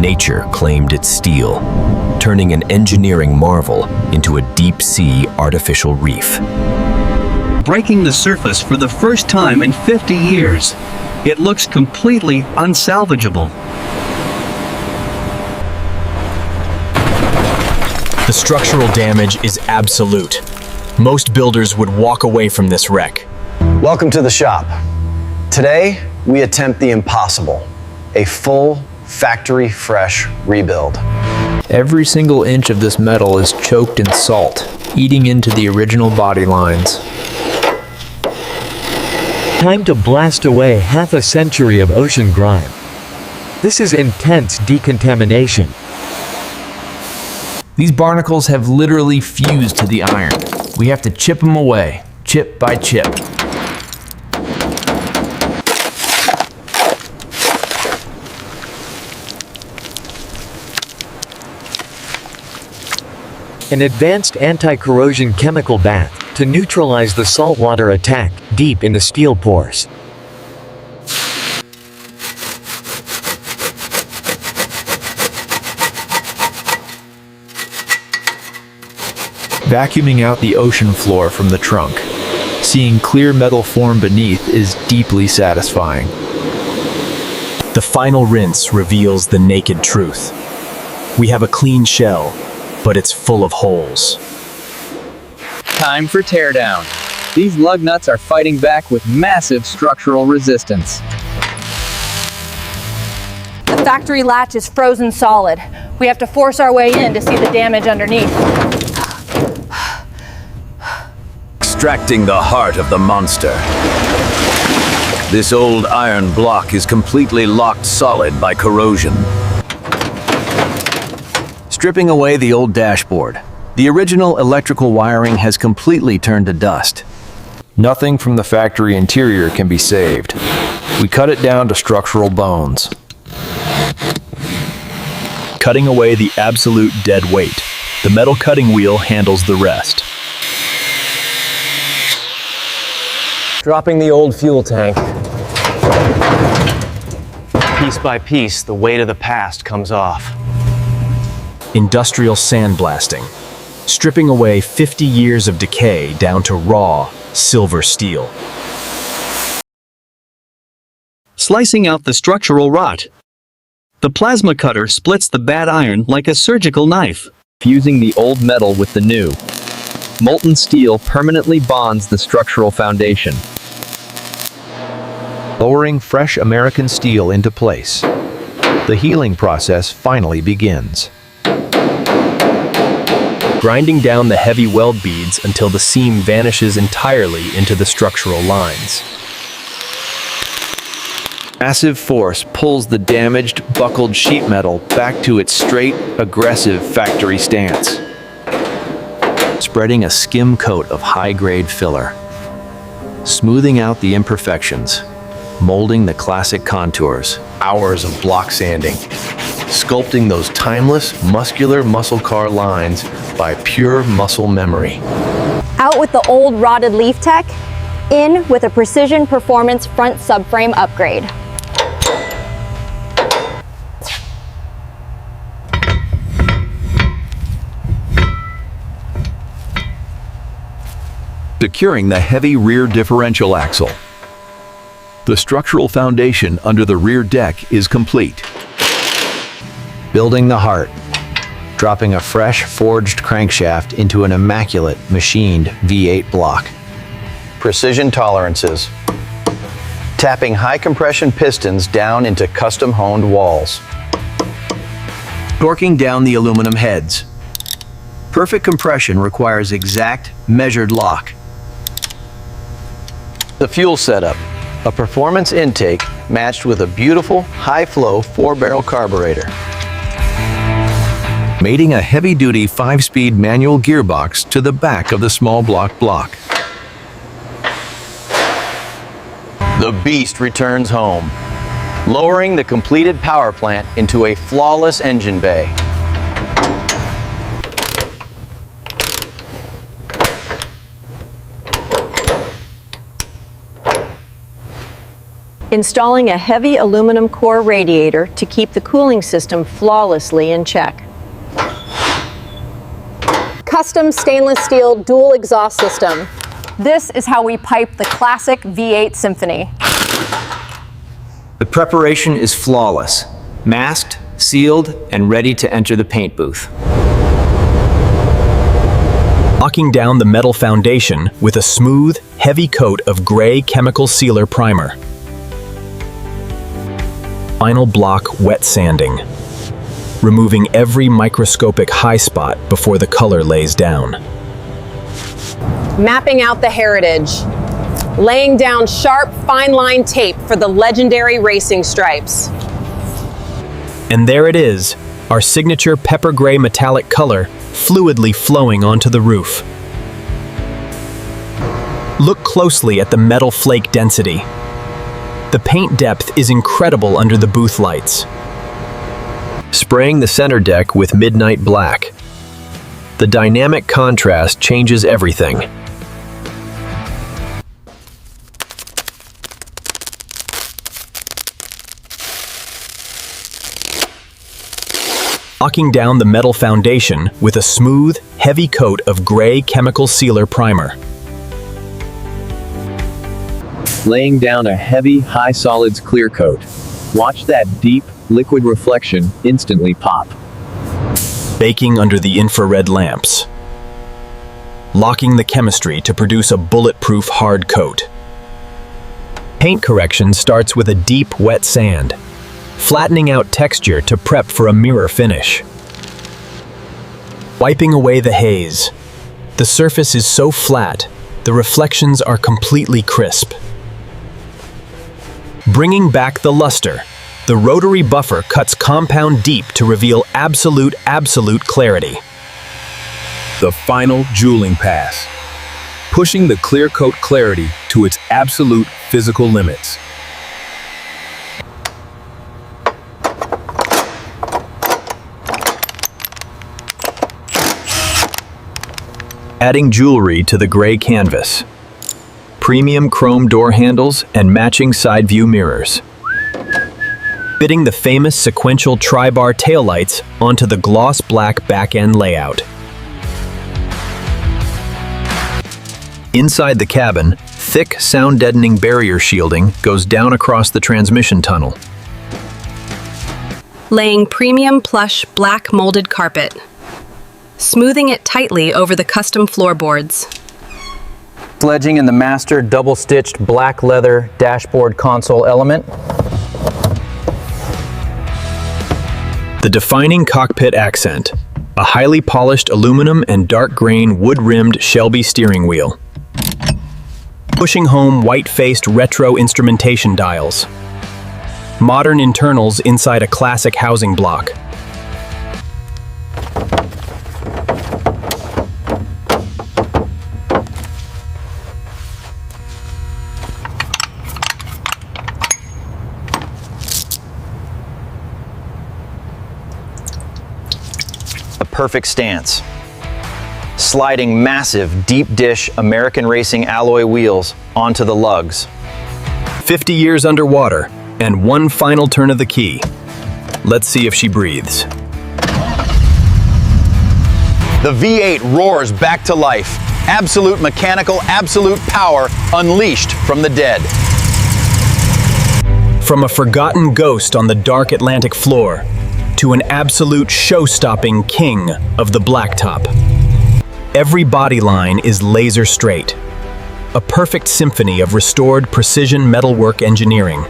nature claimed its steel, turning an engineering marvel into a deep-sea artificial reef. Breaking the surface for the first time in 50 years, it looks completely unsalvageable. The structural damage is absolute. Most builders would walk away from this wreck. Welcome to the shop. Today, we attempt the impossible, a full, factory-fresh rebuild. Every single inch of this metal is choked in salt, eating into the original body lines. Time to blast away half a century of ocean grime. This is intense decontamination. These barnacles have literally fused to the iron. We have to chip them away, chip by chip. An advanced anti-corrosion chemical bath to neutralize the saltwater attack deep in the steel pores. Vacuuming out the ocean floor from the trunk. Seeing clear metal form beneath is deeply satisfying. The final rinse reveals the naked truth. We have a clean shell, but it's full of holes. Time for teardown. These lug nuts are fighting back with massive structural resistance. The factory latch is frozen solid. We have to force our way in to see the damage underneath. Extracting the heart of the monster. This old iron block is completely locked solid by corrosion. Stripping away the old dashboard. The original electrical wiring has completely turned to dust. Nothing from the factory interior can be saved. We cut it down to structural bones. Cutting away the absolute dead weight. The metal cutting wheel handles the rest. Dropping the old fuel tank. Piece by piece, the weight of the past comes off. Industrial sandblasting. Stripping away 50 years of decay down to raw, silver steel. Slicing out the structural rot. The plasma cutter splits the bad iron like a surgical knife. Fusing the old metal with the new. Molten steel permanently bonds the structural foundation. Lowering fresh American steel into place. The healing process finally begins. Grinding down the heavy weld beads until the seam vanishes entirely into the structural lines. Massive force pulls the damaged, buckled sheet metal back to its straight, aggressive factory stance. Spreading a skim coat of high-grade filler. Smoothing out the imperfections. Molding the classic contours. Hours of block sanding. Sculpting those timeless, muscular musclecar lines by pure muscle memory. Out with the old rotted leaf tech, in with a precision performance front subframe upgrade. Securing the heavy rear differential axle. The structural foundation under the rear deck is complete. Building the heart. Dropping a fresh forged crankshaft into an immaculate machined V8 block. Precision tolerances. Tapping high compression pistons down into custom honed walls. Torquing down the aluminum heads. Perfect compression requires exact, measured lock. The fuel setup. A performance intake matched with a beautiful, high-flow 4-barrel carburetor. Mating a heavy-duty 5-speed manual gearbox to the back of the small block. The beast returns home, lowering the completed power plant into a flawless engine bay. Installing a heavy aluminum core radiator to keep the cooling system flawlessly in check. Custom stainless steel dual exhaust system. This is how we pipe the classic V8 Symphony. The preparation is flawless, masked, sealed, and ready to enter the paint booth. Locking down the metal foundation with a smooth, heavy coat of gray chemical sealer primer. Final block wet sanding, removing every microscopic high spot before the color lays down. Mapping out the heritage. Laying down sharp, fine line tape for the legendary racing stripes. And there it is, our signature pepper gray metallic color fluidly flowing onto the roof. Look closely at the metal flake density. The paint depth is incredible under the booth lights. Spraying the center deck with midnight black. The dynamic contrast changes everything. Locking down the metal foundation with a smooth, heavy coat of gray chemical sealer primer. Laying down a heavy, high solids clear coat. Watch that deep, liquid reflection instantly pop. Baking under the infrared lamps. Locking the chemistry to produce a bulletproof hard coat. Paint correction starts with a deep, wet sand, flattening out texture to prep for a mirror finish. Wiping away the haze. The surface is so flat, the reflections are completely crisp. Bringing back the luster, the rotary buffer cuts compound deep to reveal absolute clarity. The final jeweling pass, pushing the clear coat clarity to its absolute physical limits. Adding jewelry to the gray canvas. Premium chrome door handles and matching side view mirrors. Fitting the famous sequential tri-bar taillights onto the gloss black back-end layout. Inside the cabin, thick sound-deadening barrier shielding goes down across the transmission tunnel. Laying premium plush black molded carpet. Smoothing it tightly over the custom floorboards. Sledging in the master double-stitched black leather dashboard console element. The defining cockpit accent, a highly polished aluminum and dark grain wood-rimmed Shelby steering wheel. Pushing home white-faced retro instrumentation dials. Modern internals inside a classic housing block. Perfect stance. Sliding massive deep dish American racing alloy wheels onto the lugs. 50 years underwater and one final turn of the key. Let's see if she breathes. The V8 roars back to life. Absolute mechanical, absolute power unleashed from the dead. From a forgotten ghost on the dark Atlantic floor to an absolute show-stopping king of the blacktop. Every body line is laser straight, a perfect symphony of restored precision metalwork engineering.